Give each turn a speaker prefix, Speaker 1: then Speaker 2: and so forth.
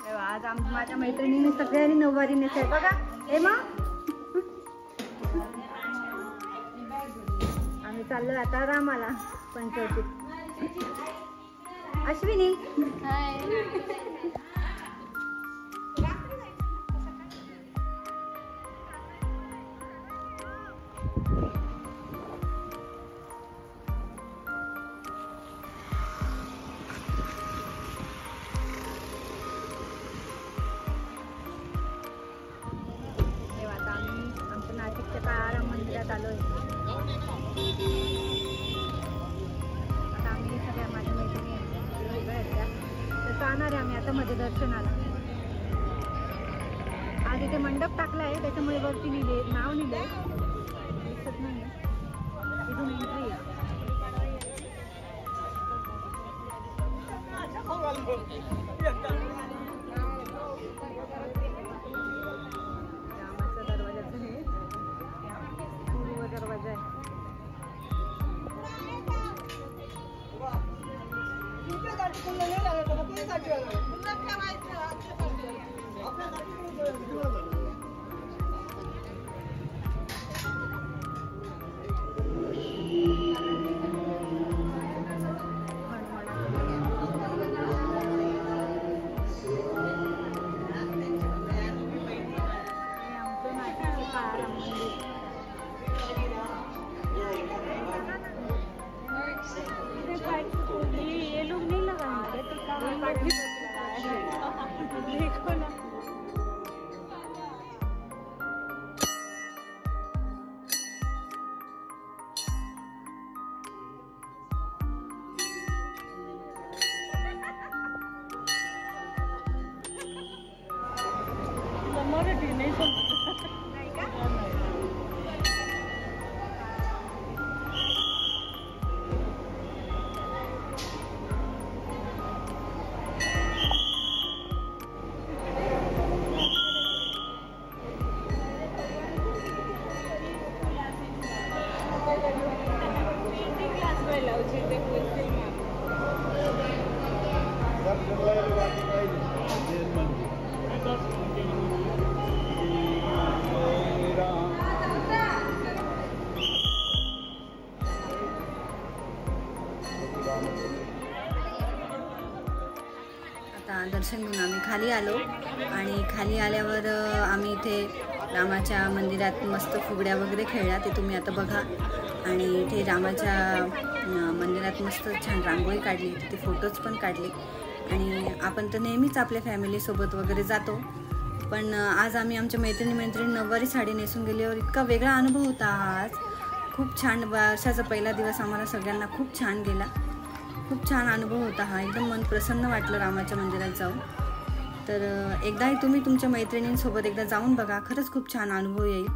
Speaker 1: आज माझ्या मैत्रिणीने सगळ्यांनी नऊवारी नेसले बघा. हे मग आम्ही चाललो आता रामाला पंचवटीत. अश्विनी हाय. काळाराम मंदिरात आलोय. आता आम्ही सगळ्या माझ्या मैत्रिणी तर जाणार आहे आम्ही आता मध्ये दर्शनाला. आज इथे मंडप टाकला आहे त्याच्यामुळे वरती लिहिले नाव लिहिले दिसत नाही. इथून एंट्री आहे. रामाचा दरवाजाचं हे पूर्व दरवाजा आहे. आता दर्शन घेऊन आम्ही खाली आलो आणि खाली आल्यावर आम्ही इथे रामाच्या मंदिरात मस्त फुगड्या वगैरे खेळल्या ते तुम्ही आता बघा. आणि इथे रामाच्या मंदिरात मस्त छान रांगोळी काढली, तिथे फोटोज पण काढले. आणि आपण तर नेहमीच आपल्या फॅमिलीसोबत वगैरे जातो, पण आज आम्ही आमच्या मैत्रिणी नऊवारी साडी नेसून गेल्यावर इतका वेगळा अनुभव होता. आज खूप छान, वर्षाचा पहिला दिवस आम्हाला सगळ्यांना खूप छान गेला. खूप छान अनुभव होता हा. एकदम मन प्रसन्न वाटलं रामाच्या मंदिरात जाऊन. तर एकदाही तुम्ही तुमच्या मैत्रिणींसोबत एकदा जाऊन बघा, खरंच खूप छान अनुभव येईल.